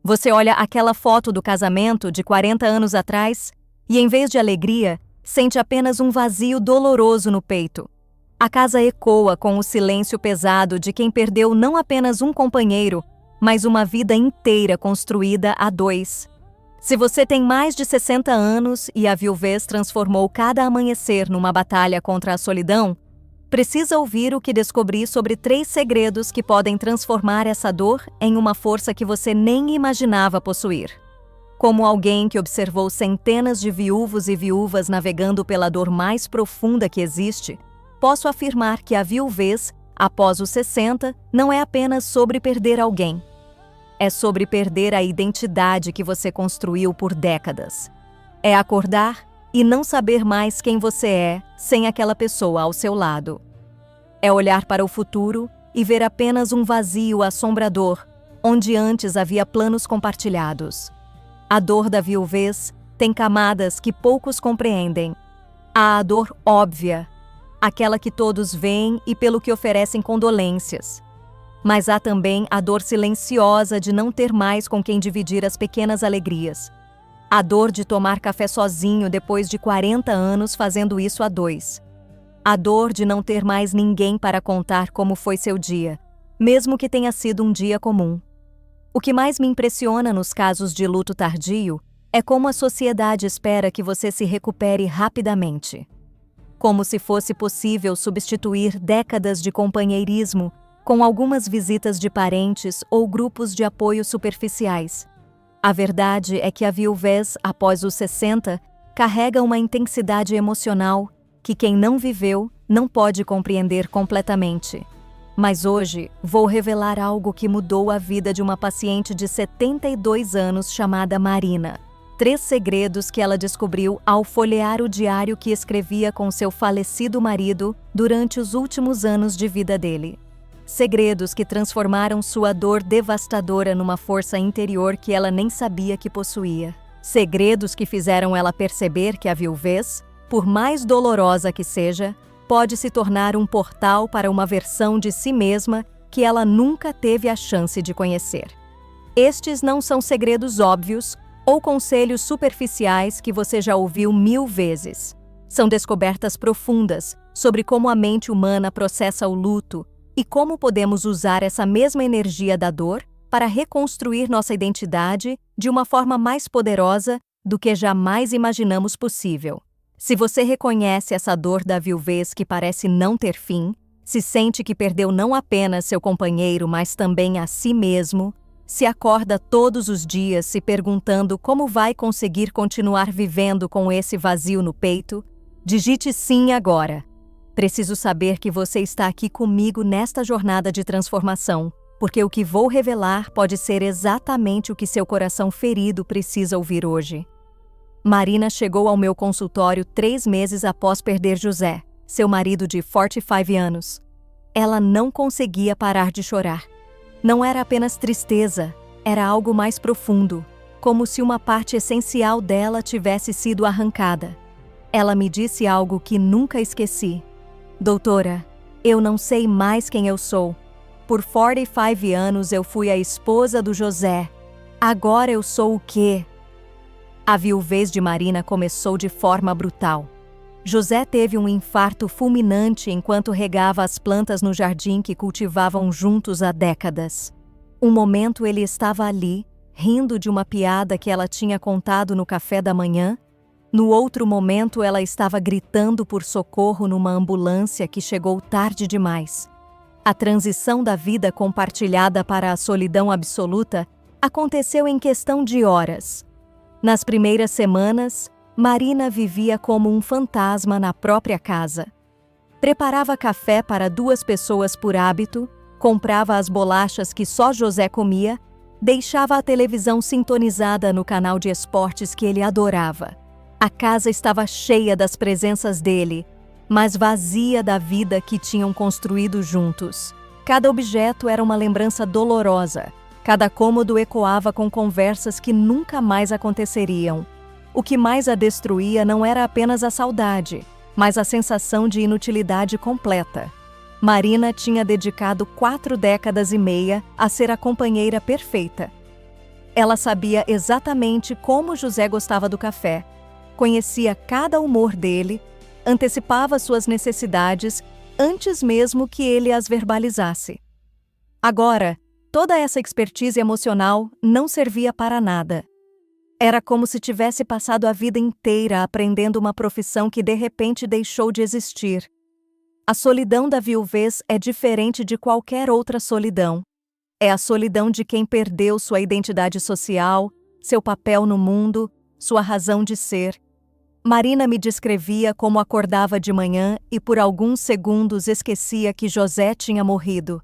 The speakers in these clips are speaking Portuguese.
Você olha aquela foto do casamento de 40 anos atrás e, em vez de alegria, sente apenas um vazio doloroso no peito. A casa ecoa com o silêncio pesado de quem perdeu não apenas um companheiro, mas uma vida inteira construída a dois. Se você tem mais de 60 anos e a viuvez transformou cada amanhecer numa batalha contra a solidão, precisa ouvir o que descobri sobre 3 segredos que podem transformar essa dor em uma força que você nem imaginava possuir. Como alguém que observou centenas de viúvos e viúvas navegando pela dor mais profunda que existe, posso afirmar que a viuvez, após os 60, não é apenas sobre perder alguém. É sobre perder a identidade que você construiu por décadas. É acordar e não saber mais quem você é sem aquela pessoa ao seu lado. É olhar para o futuro e ver apenas um vazio assombrador, onde antes havia planos compartilhados. A dor da viuvez tem camadas que poucos compreendem. Há a dor óbvia, aquela que todos veem e pelo que oferecem condolências. Mas há também a dor silenciosa de não ter mais com quem dividir as pequenas alegrias. A dor de tomar café sozinho depois de 40 anos fazendo isso a 2. A dor de não ter mais ninguém para contar como foi seu dia, mesmo que tenha sido um dia comum. O que mais me impressiona nos casos de luto tardio é como a sociedade espera que você se recupere rapidamente. Como se fosse possível substituir décadas de companheirismo com algumas visitas de parentes ou grupos de apoio superficiais. A verdade é que a viuvez, após os 60, carrega uma intensidade emocional que quem não viveu não pode compreender completamente. Mas hoje vou revelar algo que mudou a vida de uma paciente de 72 anos chamada Marina. 3 segredos que ela descobriu ao folhear o diário que escrevia com seu falecido marido durante os últimos anos de vida dele. Segredos que transformaram sua dor devastadora numa força interior que ela nem sabia que possuía. Segredos que fizeram ela perceber que a viuvez, por mais dolorosa que seja, pode se tornar um portal para uma versão de si mesma que ela nunca teve a chance de conhecer. Estes não são segredos óbvios ou conselhos superficiais que você já ouviu 1000 vezes. São descobertas profundas sobre como a mente humana processa o luto e como podemos usar essa mesma energia da dor para reconstruir nossa identidade de uma forma mais poderosa do que jamais imaginamos possível. Se você reconhece essa dor da viuvez que parece não ter fim, se sente que perdeu não apenas seu companheiro, mas também a si mesmo, se acorda todos os dias se perguntando como vai conseguir continuar vivendo com esse vazio no peito, digite sim agora. Preciso saber que você está aqui comigo nesta jornada de transformação, porque o que vou revelar pode ser exatamente o que seu coração ferido precisa ouvir hoje. Marina chegou ao meu consultório 3 meses após perder José, seu marido de 45 anos. Ela não conseguia parar de chorar. Não era apenas tristeza, era algo mais profundo, como se uma parte essencial dela tivesse sido arrancada. Ela me disse algo que nunca esqueci. Doutora, eu não sei mais quem eu sou. Por 45 anos eu fui a esposa do José. Agora eu sou o quê? A viuvez de Marina começou de forma brutal. José teve um infarto fulminante enquanto regava as plantas no jardim que cultivavam juntos há décadas. Um momento ele estava ali, rindo de uma piada que ela tinha contado no café da manhã. No outro momento ela estava gritando por socorro numa ambulância que chegou tarde demais. A transição da vida compartilhada para a solidão absoluta aconteceu em questão de horas. Nas primeiras semanas, Marina vivia como um fantasma na própria casa. Preparava café para 2 pessoas por hábito, comprava as bolachas que só José comia, deixava a televisão sintonizada no canal de esportes que ele adorava. A casa estava cheia das presenças dele, mas vazia da vida que tinham construído juntos. Cada objeto era uma lembrança dolorosa. Cada cômodo ecoava com conversas que nunca mais aconteceriam. O que mais a destruía não era apenas a saudade, mas a sensação de inutilidade completa. Marina tinha dedicado 4 décadas e meia a ser a companheira perfeita. Ela sabia exatamente como José gostava do café, conhecia cada humor dele, antecipava suas necessidades antes mesmo que ele as verbalizasse. Agora, toda essa expertise emocional não servia para nada. Era como se tivesse passado a vida inteira aprendendo uma profissão que de repente deixou de existir. A solidão da viuvez é diferente de qualquer outra solidão. É a solidão de quem perdeu sua identidade social, seu papel no mundo, sua razão de ser. Marina me descrevia como acordava de manhã e por alguns segundos esquecia que José tinha morrido.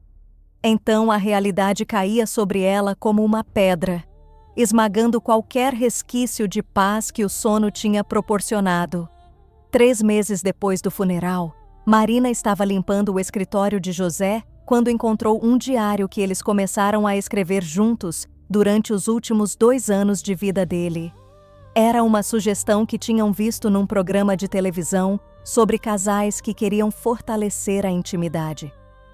Então a realidade caía sobre ela como uma pedra, esmagando qualquer resquício de paz que o sono tinha proporcionado. 3 meses depois do funeral, Marina estava limpando o escritório de José quando encontrou um diário que eles começaram a escrever juntos durante os últimos 2 anos de vida dele. Era uma sugestão que tinham visto num programa de televisão sobre casais que queriam fortalecer a intimidade.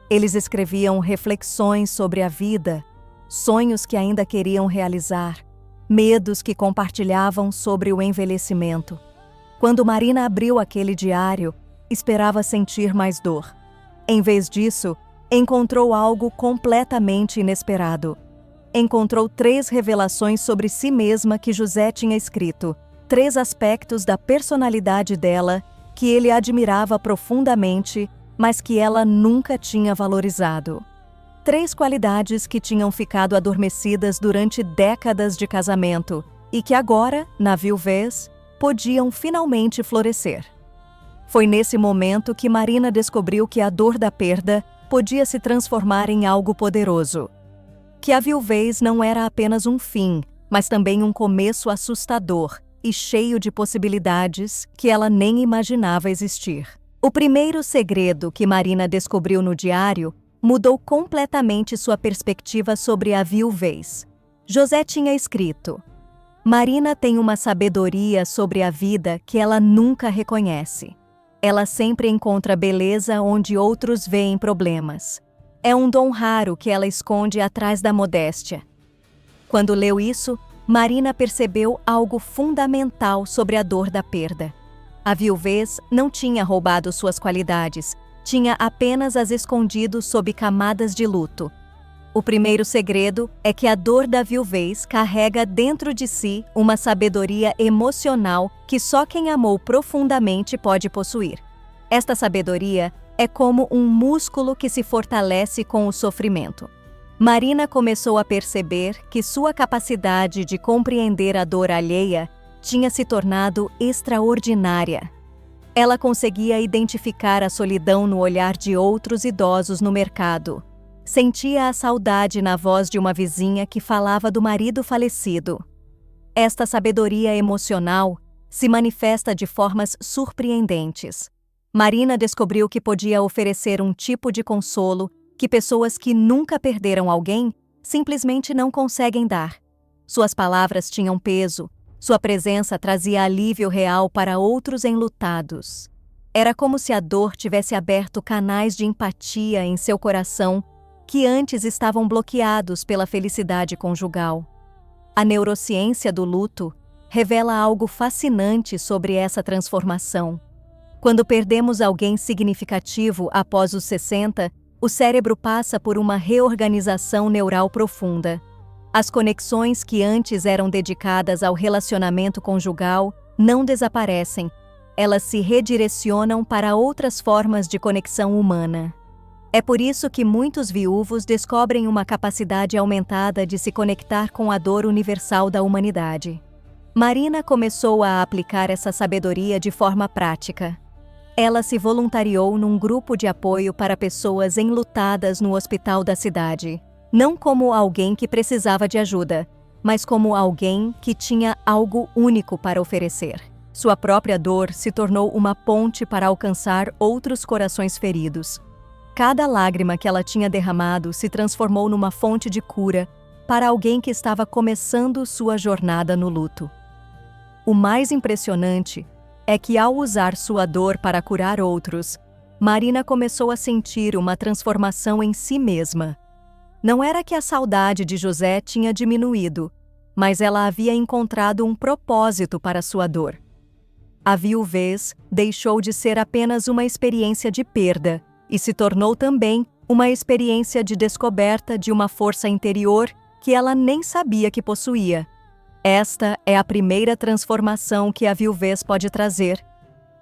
Eles escreviam reflexões sobre a vida, sonhos que ainda queriam realizar, medos que compartilhavam sobre o envelhecimento. Quando Marina abriu aquele diário, esperava sentir mais dor. Em vez disso, encontrou algo completamente inesperado. Encontrou 3 revelações sobre si mesma que José tinha escrito, 3 aspectos da personalidade dela que ele admirava profundamente, mas que ela nunca tinha valorizado. 3 qualidades que tinham ficado adormecidas durante décadas de casamento e que agora, na viuvez, podiam finalmente florescer. Foi nesse momento que Marina descobriu que a dor da perda podia se transformar em algo poderoso. Que a viuvez não era apenas um fim, mas também um começo assustador e cheio de possibilidades que ela nem imaginava existir. O primeiro segredo que Marina descobriu no diário mudou completamente sua perspectiva sobre a viuvez. José tinha escrito: Marina tem uma sabedoria sobre a vida que ela nunca reconhece. Ela sempre encontra beleza onde outros veem problemas. É um dom raro que ela esconde atrás da modéstia. Quando leu isso, Marina percebeu algo fundamental sobre a dor da perda. A viuvez não tinha roubado suas qualidades, tinha apenas as escondido sob camadas de luto. O primeiro segredo é que a dor da viuvez carrega dentro de si uma sabedoria emocional que só quem amou profundamente pode possuir. Esta sabedoria é como um músculo que se fortalece com o sofrimento. Marina começou a perceber que sua capacidade de compreender a dor alheia tinha se tornado extraordinária. Ela conseguia identificar a solidão no olhar de outros idosos no mercado. Sentia a saudade na voz de uma vizinha que falava do marido falecido. Esta sabedoria emocional se manifesta de formas surpreendentes. Marina descobriu que podia oferecer um tipo de consolo que pessoas que nunca perderam alguém simplesmente não conseguem dar. Suas palavras tinham peso, sua presença trazia alívio real para outros enlutados. Era como se a dor tivesse aberto canais de empatia em seu coração que antes estavam bloqueados pela felicidade conjugal. A neurociência do luto revela algo fascinante sobre essa transformação. Quando perdemos alguém significativo após os 60, o cérebro passa por uma reorganização neural profunda. As conexões que antes eram dedicadas ao relacionamento conjugal não desaparecem, elas se redirecionam para outras formas de conexão humana. É por isso que muitos viúvos descobrem uma capacidade aumentada de se conectar com a dor universal da humanidade. Marina começou a aplicar essa sabedoria de forma prática. Ela se voluntariou num grupo de apoio para pessoas enlutadas no hospital da cidade, não como alguém que precisava de ajuda, mas como alguém que tinha algo único para oferecer. Sua própria dor se tornou uma ponte para alcançar outros corações feridos. Cada lágrima que ela tinha derramado se transformou numa fonte de cura para alguém que estava começando sua jornada no luto. O mais impressionante é que, ao usar sua dor para curar outros, Marina começou a sentir uma transformação em si mesma. Não era que a saudade de José tinha diminuído, mas ela havia encontrado um propósito para sua dor. A viuvez deixou de ser apenas uma experiência de perda e se tornou também uma experiência de descoberta de uma força interior que ela nem sabia que possuía. Esta é a primeira transformação que a viuvez pode trazer.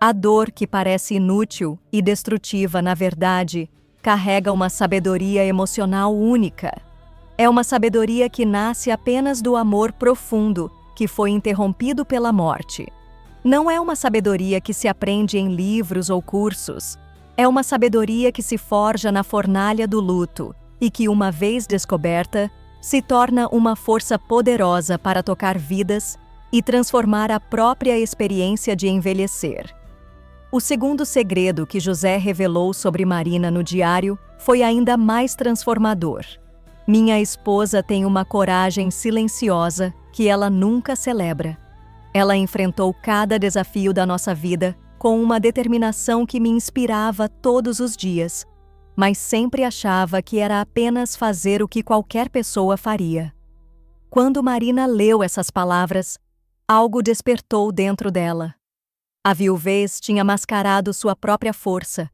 A dor que parece inútil e destrutiva, na verdade, carrega uma sabedoria emocional única. É uma sabedoria que nasce apenas do amor profundo, que foi interrompido pela morte. Não é uma sabedoria que se aprende em livros ou cursos. É uma sabedoria que se forja na fornalha do luto e que, uma vez descoberta, se torna uma força poderosa para tocar vidas e transformar a própria experiência de envelhecer. O segundo segredo que José revelou sobre Marina no diário foi ainda mais transformador. Minha esposa tem uma coragem silenciosa que ela nunca celebra. Ela enfrentou cada desafio da nossa vida com uma determinação que me inspirava todos os dias, mas sempre achava que era apenas fazer o que qualquer pessoa faria. Quando Marina leu essas palavras, algo despertou dentro dela. A viuvez tinha mascarado sua própria força,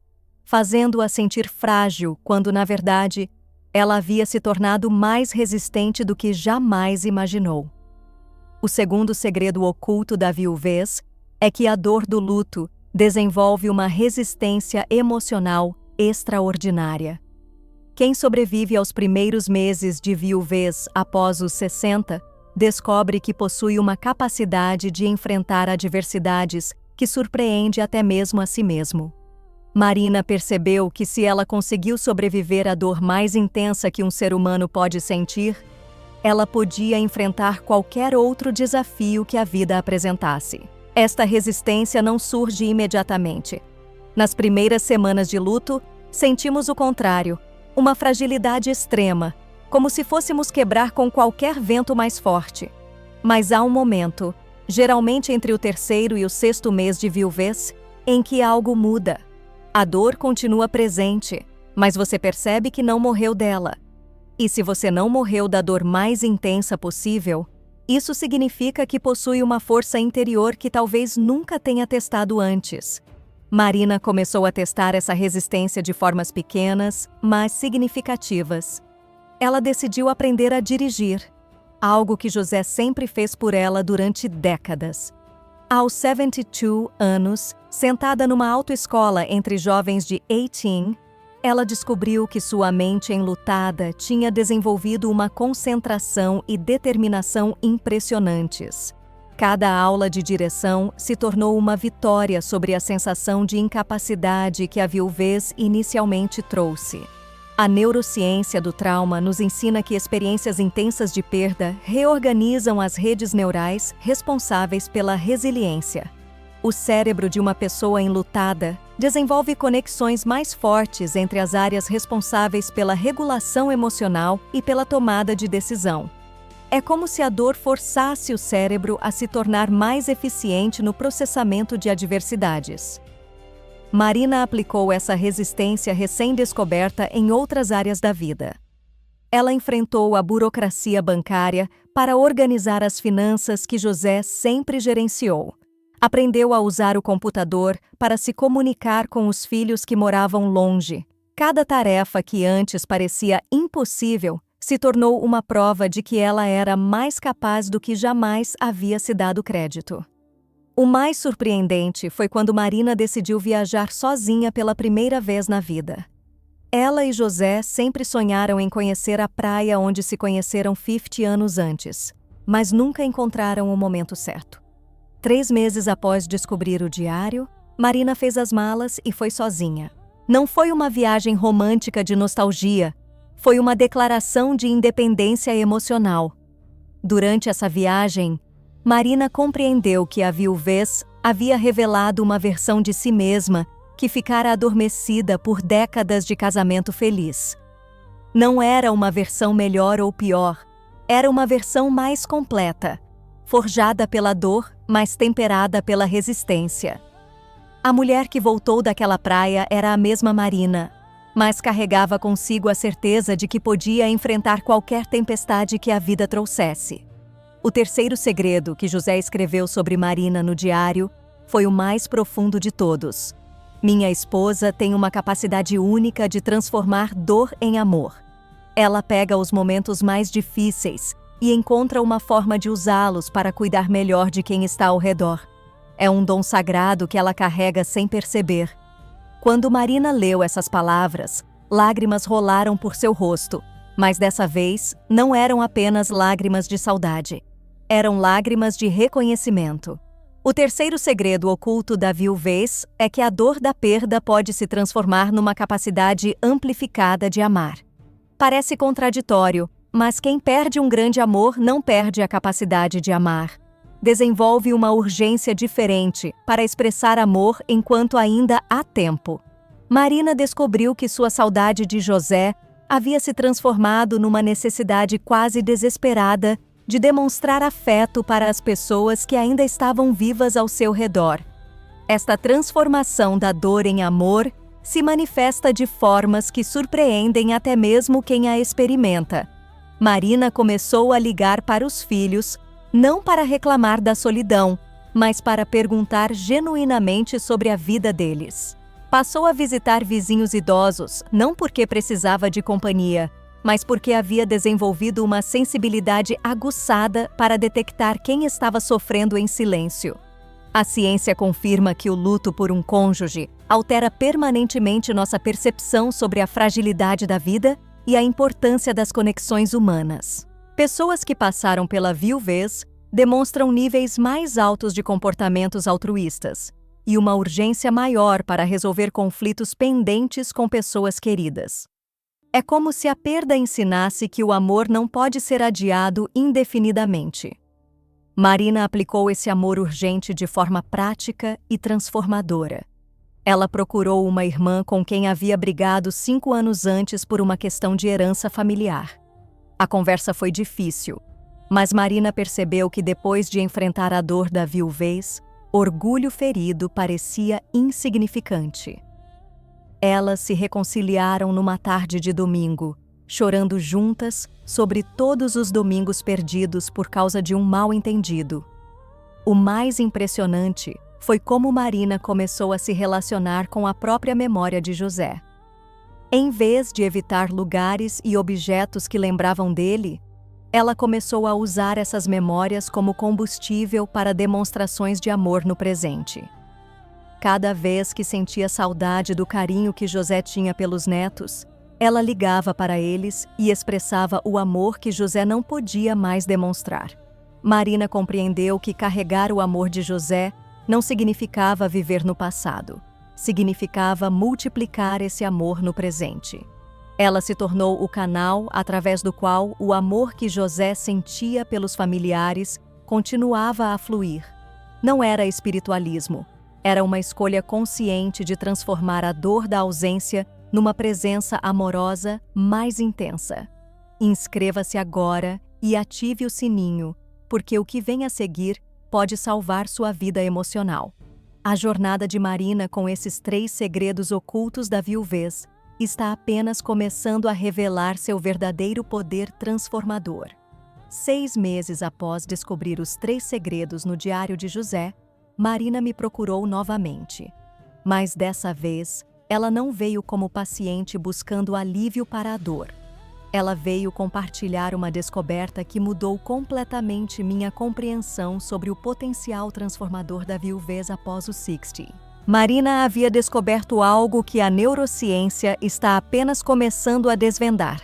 fazendo-a sentir frágil quando, na verdade, ela havia se tornado mais resistente do que jamais imaginou. O segundo segredo oculto da viuvez é que a dor do luto desenvolve uma resistência emocional extraordinária. Quem sobrevive aos primeiros meses de viuvez após os 60 descobre que possui uma capacidade de enfrentar adversidades que surpreende até mesmo a si mesmo. Marina percebeu que se ela conseguiu sobreviver à dor mais intensa que um ser humano pode sentir, ela podia enfrentar qualquer outro desafio que a vida apresentasse. Esta resistência não surge imediatamente. Nas primeiras semanas de luto, sentimos o contrário, uma fragilidade extrema, como se fôssemos quebrar com qualquer vento mais forte. Mas há um momento, geralmente entre o terceiro e o sexto mês de viuvez, em que algo muda. A dor continua presente, mas você percebe que não morreu dela. E se você não morreu da dor mais intensa possível, isso significa que possui uma força interior que talvez nunca tenha testado antes. Marina começou a testar essa resistência de formas pequenas, mas significativas. Ela decidiu aprender a dirigir, algo que José sempre fez por ela durante décadas. Aos 72 anos, sentada numa autoescola entre jovens de 18, ela descobriu que sua mente enlutada tinha desenvolvido uma concentração e determinação impressionantes. Cada aula de direção se tornou uma vitória sobre a sensação de incapacidade que a viuvez inicialmente trouxe. A neurociência do trauma nos ensina que experiências intensas de perda reorganizam as redes neurais responsáveis pela resiliência. O cérebro de uma pessoa enlutada desenvolve conexões mais fortes entre as áreas responsáveis pela regulação emocional e pela tomada de decisão. É como se a dor forçasse o cérebro a se tornar mais eficiente no processamento de adversidades. Marina aplicou essa resistência recém-descoberta em outras áreas da vida. Ela enfrentou a burocracia bancária para organizar as finanças que José sempre gerenciou. Aprendeu a usar o computador para se comunicar com os filhos que moravam longe. Cada tarefa que antes parecia impossível se tornou uma prova de que ela era mais capaz do que jamais havia se dado crédito. O mais surpreendente foi quando Marina decidiu viajar sozinha pela primeira vez na vida. Ela e José sempre sonharam em conhecer a praia onde se conheceram 50 anos antes, mas nunca encontraram o momento certo. 3 meses após descobrir o diário, Marina fez as malas e foi sozinha. Não foi uma viagem romântica de nostalgia, foi uma declaração de independência emocional. Durante essa viagem, Marina compreendeu que a viuvez havia revelado uma versão de si mesma que ficara adormecida por décadas de casamento feliz. Não era uma versão melhor ou pior, era uma versão mais completa, forjada pela dor, mas temperada pela resistência. A mulher que voltou daquela praia era a mesma Marina, mas carregava consigo a certeza de que podia enfrentar qualquer tempestade que a vida trouxesse. O terceiro segredo que José escreveu sobre Marina no diário foi o mais profundo de todos. Minha esposa tem uma capacidade única de transformar dor em amor. Ela pega os momentos mais difíceis e encontra uma forma de usá-los para cuidar melhor de quem está ao redor. É um dom sagrado que ela carrega sem perceber. Quando Marina leu essas palavras, lágrimas rolaram por seu rosto, mas dessa vez não eram apenas lágrimas de saudade. Eram lágrimas de reconhecimento. O terceiro segredo oculto da viuvez é que a dor da perda pode se transformar numa capacidade amplificada de amar. Parece contraditório, mas quem perde um grande amor não perde a capacidade de amar. Desenvolve uma urgência diferente para expressar amor enquanto ainda há tempo. Marina descobriu que sua saudade de José havia se transformado numa necessidade quase desesperada de demonstrar afeto para as pessoas que ainda estavam vivas ao seu redor. Esta transformação da dor em amor se manifesta de formas que surpreendem até mesmo quem a experimenta. Marina começou a ligar para os filhos, não para reclamar da solidão, mas para perguntar genuinamente sobre a vida deles. Passou a visitar vizinhos idosos, não porque precisava de companhia, mas porque havia desenvolvido uma sensibilidade aguçada para detectar quem estava sofrendo em silêncio. A ciência confirma que o luto por um cônjuge altera permanentemente nossa percepção sobre a fragilidade da vida e a importância das conexões humanas. Pessoas que passaram pela viuvez demonstram níveis mais altos de comportamentos altruístas e uma urgência maior para resolver conflitos pendentes com pessoas queridas. É como se a perda ensinasse que o amor não pode ser adiado indefinidamente. Marina aplicou esse amor urgente de forma prática e transformadora. Ela procurou uma irmã com quem havia brigado 5 anos antes por uma questão de herança familiar. A conversa foi difícil, mas Marina percebeu que depois de enfrentar a dor da viuvez, orgulho ferido parecia insignificante. Elas se reconciliaram numa tarde de domingo, chorando juntas sobre todos os domingos perdidos por causa de um mal-entendido. O mais impressionante foi como Marina começou a se relacionar com a própria memória de José. Em vez de evitar lugares e objetos que lembravam dele, ela começou a usar essas memórias como combustível para demonstrações de amor no presente. Cada vez que sentia saudade do carinho que José tinha pelos netos, ela ligava para eles e expressava o amor que José não podia mais demonstrar. Marina compreendeu que carregar o amor de José não significava viver no passado, significava multiplicar esse amor no presente. Ela se tornou o canal através do qual o amor que José sentia pelos familiares continuava a fluir. Não era espiritualismo. Era uma escolha consciente de transformar a dor da ausência numa presença amorosa mais intensa. Inscreva-se agora e ative o sininho, porque o que vem a seguir pode salvar sua vida emocional. A jornada de Marina com esses 3 segredos ocultos da viuvez está apenas começando a revelar seu verdadeiro poder transformador. 6 meses após descobrir os 3 segredos no diário de José, Marina me procurou novamente. Mas dessa vez, ela não veio como paciente buscando alívio para a dor. Ela veio compartilhar uma descoberta que mudou completamente minha compreensão sobre o potencial transformador da viuvez após os 60. Marina havia descoberto algo que a neurociência está apenas começando a desvendar: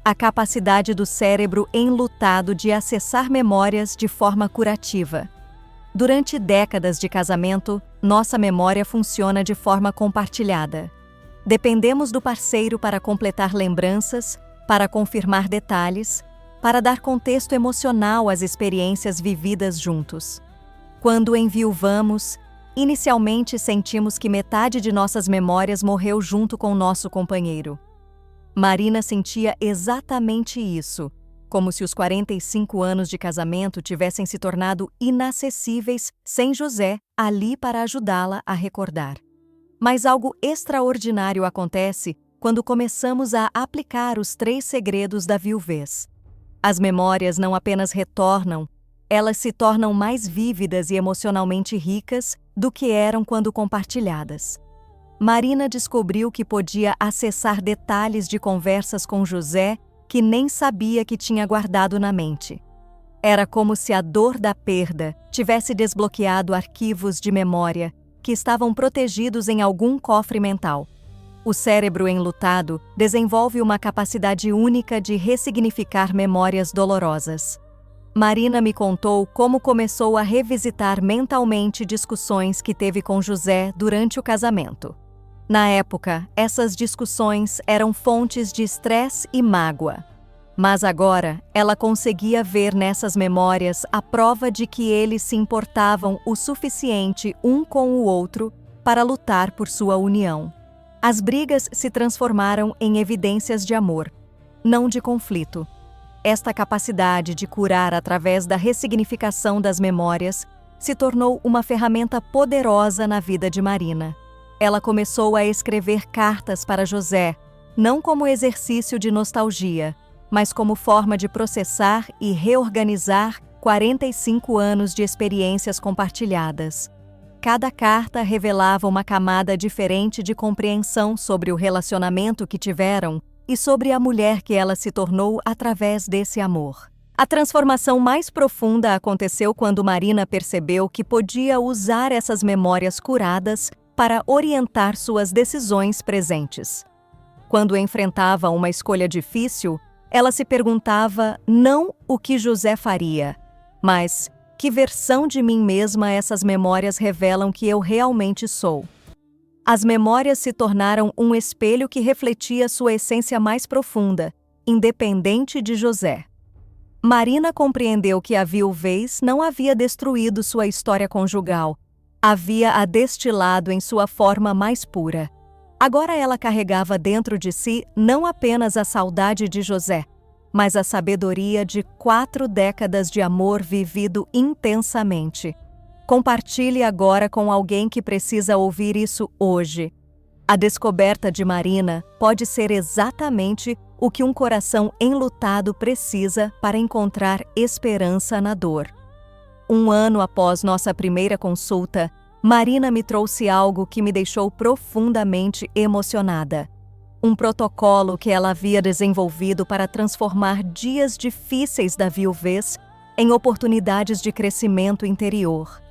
a capacidade do cérebro enlutado de acessar memórias de forma curativa. Durante décadas de casamento, nossa memória funciona de forma compartilhada. Dependemos do parceiro para completar lembranças, para confirmar detalhes, para dar contexto emocional às experiências vividas juntos. Quando enviuvamos, inicialmente sentimos que metade de nossas memórias morreu junto com nosso companheiro. Marina sentia exatamente isso, como se os 45 anos de casamento tivessem se tornado inacessíveis sem José ali para ajudá-la a recordar. Mas algo extraordinário acontece quando começamos a aplicar os 3 segredos da viuvez. As memórias não apenas retornam, elas se tornam mais vívidas e emocionalmente ricas do que eram quando compartilhadas. Marina descobriu que podia acessar detalhes de conversas com José que nem sabia que tinha guardado na mente. Era como se a dor da perda tivesse desbloqueado arquivos de memória que estavam protegidos em algum cofre mental. O cérebro enlutado desenvolve uma capacidade única de ressignificar memórias dolorosas. Marina me contou como começou a revisitar mentalmente discussões que teve com José durante o casamento. Na época, essas discussões eram fontes de estresse e mágoa. Mas agora, ela conseguia ver nessas memórias a prova de que eles se importavam o suficiente um com o outro para lutar por sua união. As brigas se transformaram em evidências de amor, não de conflito. Esta capacidade de curar através da ressignificação das memórias se tornou uma ferramenta poderosa na vida de Marina. Ela começou a escrever cartas para José, não como exercício de nostalgia, mas como forma de processar e reorganizar 45 anos de experiências compartilhadas. Cada carta revelava uma camada diferente de compreensão sobre o relacionamento que tiveram e sobre a mulher que ela se tornou através desse amor. A transformação mais profunda aconteceu quando Marina percebeu que podia usar essas memórias curadas para orientar suas decisões presentes. Quando enfrentava uma escolha difícil, ela se perguntava não o que José faria, mas que versão de mim mesma essas memórias revelam que eu realmente sou. As memórias se tornaram um espelho que refletia sua essência mais profunda, independente de José. Marina compreendeu que a viuvez não havia destruído sua história conjugal, havia-a destilado em sua forma mais pura. Agora ela carregava dentro de si não apenas a saudade de José, mas a sabedoria de 4 décadas de amor vivido intensamente. Compartilhe agora com alguém que precisa ouvir isso hoje. A descoberta de Marina pode ser exatamente o que um coração enlutado precisa para encontrar esperança na dor. 1 ano após nossa primeira consulta, Marina me trouxe algo que me deixou profundamente emocionada. Um protocolo que ela havia desenvolvido para transformar dias difíceis da viuvez em oportunidades de crescimento interior.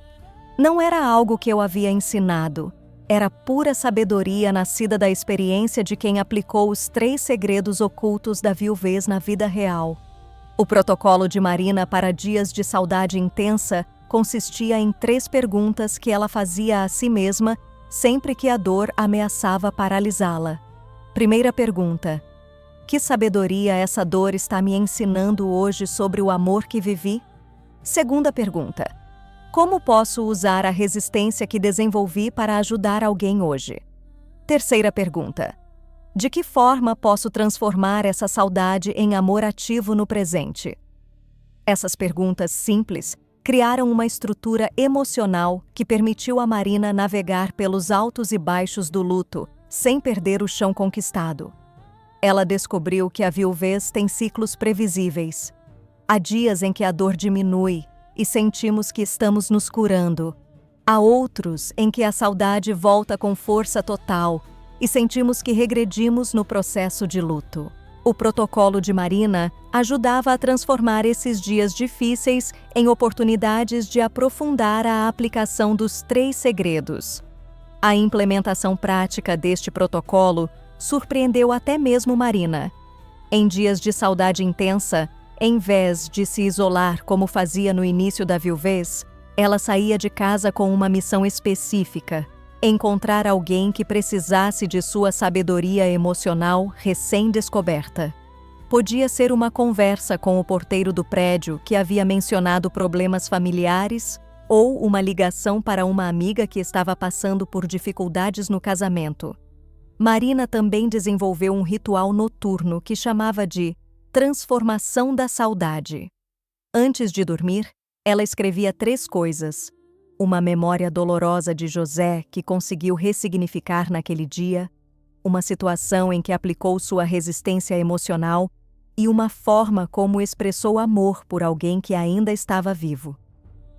Não era algo que eu havia ensinado, era pura sabedoria nascida da experiência de quem aplicou os 3 segredos ocultos da viuvez na vida real. O protocolo de Marina para dias de saudade intensa consistia em 3 perguntas que ela fazia a si mesma sempre que a dor ameaçava paralisá-la. Primeira pergunta: que sabedoria essa dor está me ensinando hoje sobre o amor que vivi? Segunda pergunta: como posso usar a resistência que desenvolvi para ajudar alguém hoje? Terceira pergunta: de que forma posso transformar essa saudade em amor ativo no presente? Essas perguntas simples criaram uma estrutura emocional que permitiu a Marina navegar pelos altos e baixos do luto, sem perder o chão conquistado. Ela descobriu que a viuvez tem ciclos previsíveis. Há dias em que a dor diminui e sentimos que estamos nos curando. Há outros em que a saudade volta com força total e sentimos que regredimos no processo de luto. O protocolo de Marina ajudava a transformar esses dias difíceis em oportunidades de aprofundar a aplicação dos 3 segredos. A implementação prática deste protocolo surpreendeu até mesmo Marina. Em dias de saudade intensa, em vez de se isolar como fazia no início da viuvez, ela saía de casa com uma missão específica: encontrar alguém que precisasse de sua sabedoria emocional recém-descoberta. Podia ser uma conversa com o porteiro do prédio que havia mencionado problemas familiares ou uma ligação para uma amiga que estava passando por dificuldades no casamento. Marina também desenvolveu um ritual noturno que chamava de transformação da saudade. Antes de dormir, ela escrevia 3 coisas: uma memória dolorosa de José que conseguiu ressignificar naquele dia, uma situação em que aplicou sua resistência emocional e uma forma como expressou amor por alguém que ainda estava vivo.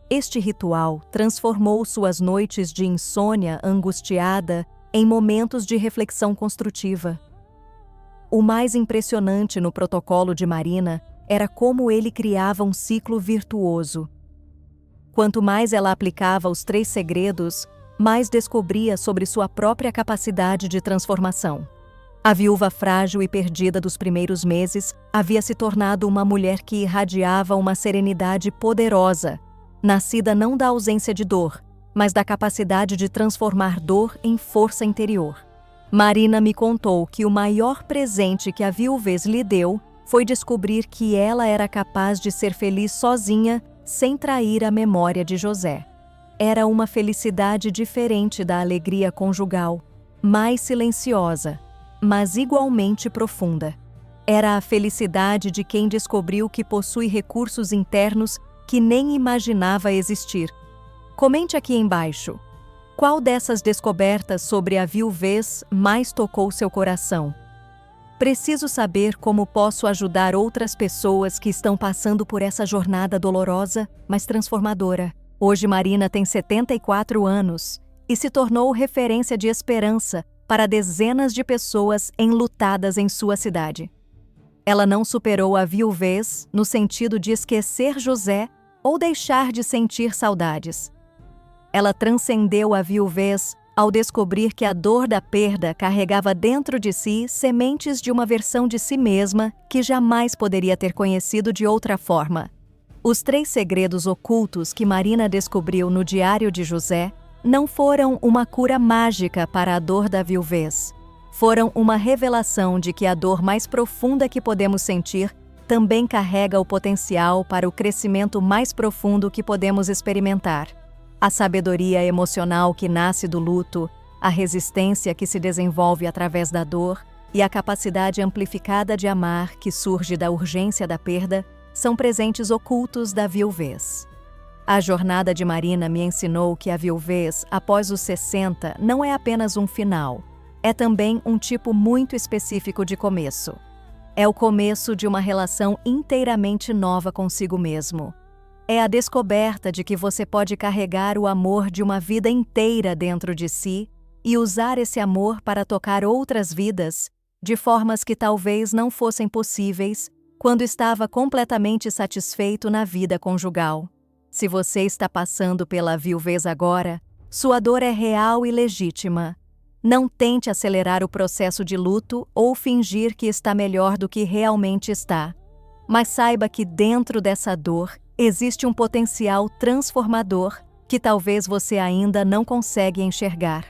Este ritual transformou suas noites de insônia angustiada em momentos de reflexão construtiva. O mais impressionante no protocolo de Marina era como ele criava um ciclo virtuoso. Quanto mais ela aplicava os 3 segredos, mais descobria sobre sua própria capacidade de transformação. A viúva frágil e perdida dos primeiros meses havia se tornado uma mulher que irradiava uma serenidade poderosa, nascida não da ausência de dor, mas da capacidade de transformar dor em força interior. Marina me contou que o maior presente que a viuvez lhe deu foi descobrir que ela era capaz de ser feliz sozinha, sem trair a memória de José. Era uma felicidade diferente da alegria conjugal, mais silenciosa, mas igualmente profunda. Era a felicidade de quem descobriu que possui recursos internos que nem imaginava existir. Comente aqui embaixo. Qual dessas descobertas sobre a viuvez mais tocou seu coração? Preciso saber como posso ajudar outras pessoas que estão passando por essa jornada dolorosa, mas transformadora. Hoje Marina tem 74 anos e se tornou referência de esperança para dezenas de pessoas enlutadas em sua cidade. Ela não superou a viuvez no sentido de esquecer José ou deixar de sentir saudades. Ela transcendeu a viuvez ao descobrir que a dor da perda carregava dentro de si sementes de uma versão de si mesma que jamais poderia ter conhecido de outra forma. Os 3 segredos ocultos que Marina descobriu no diário de José não foram uma cura mágica para a dor da viuvez. Foram uma revelação de que a dor mais profunda que podemos sentir também carrega o potencial para o crescimento mais profundo que podemos experimentar. A sabedoria emocional que nasce do luto, a resistência que se desenvolve através da dor e a capacidade amplificada de amar que surge da urgência da perda são presentes ocultos da viuvez. A jornada de Marina me ensinou que a viuvez, após os 60, não é apenas um final. É também um tipo muito específico de começo. É o começo de uma relação inteiramente nova consigo mesmo. É a descoberta de que você pode carregar o amor de uma vida inteira dentro de si e usar esse amor para tocar outras vidas de formas que talvez não fossem possíveis quando estava completamente satisfeito na vida conjugal. Se você está passando pela viuvez agora, sua dor é real e legítima. Não tente acelerar o processo de luto ou fingir que está melhor do que realmente está. Mas saiba que dentro dessa dor existe um potencial transformador que talvez você ainda não consegue enxergar.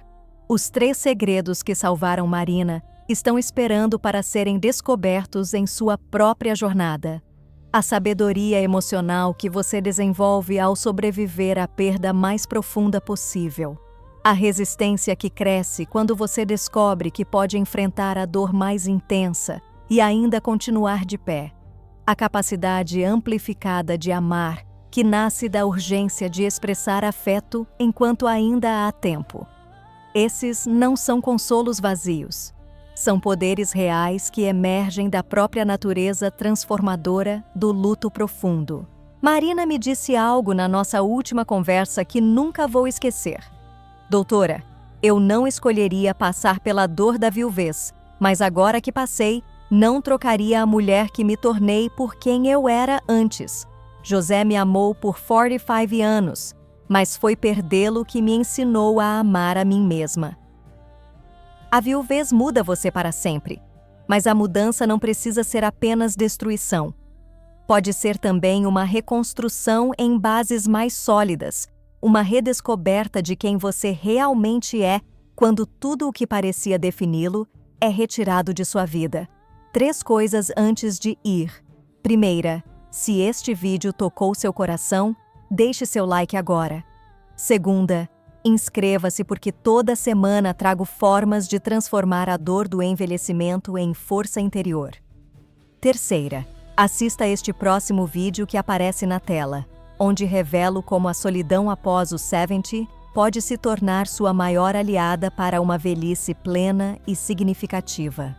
Os 3 segredos que salvaram Marina estão esperando para serem descobertos em sua própria jornada. A sabedoria emocional que você desenvolve ao sobreviver à perda mais profunda possível. A resistência que cresce quando você descobre que pode enfrentar a dor mais intensa e ainda continuar de pé. A capacidade amplificada de amar, que nasce da urgência de expressar afeto enquanto ainda há tempo. Esses não são consolos vazios. São poderes reais que emergem da própria natureza transformadora do luto profundo. Marina me disse algo na nossa última conversa que nunca vou esquecer. Doutora, eu não escolheria passar pela dor da viuvez, mas agora que passei, não trocaria a mulher que me tornei por quem eu era antes. José me amou por 45 anos, mas foi perdê-lo que me ensinou a amar a mim mesma. A viuvez muda você para sempre, mas a mudança não precisa ser apenas destruição. Pode ser também uma reconstrução em bases mais sólidas, uma redescoberta de quem você realmente é quando tudo o que parecia defini-lo é retirado de sua vida. 3 coisas antes de ir. Primeira, se este vídeo tocou seu coração, deixe seu like agora. Segunda, inscreva-se porque toda semana trago formas de transformar a dor do envelhecimento em força interior. Terceira, assista este próximo vídeo que aparece na tela, onde revelo como a solidão após os 70 pode se tornar sua maior aliada para uma velhice plena e significativa.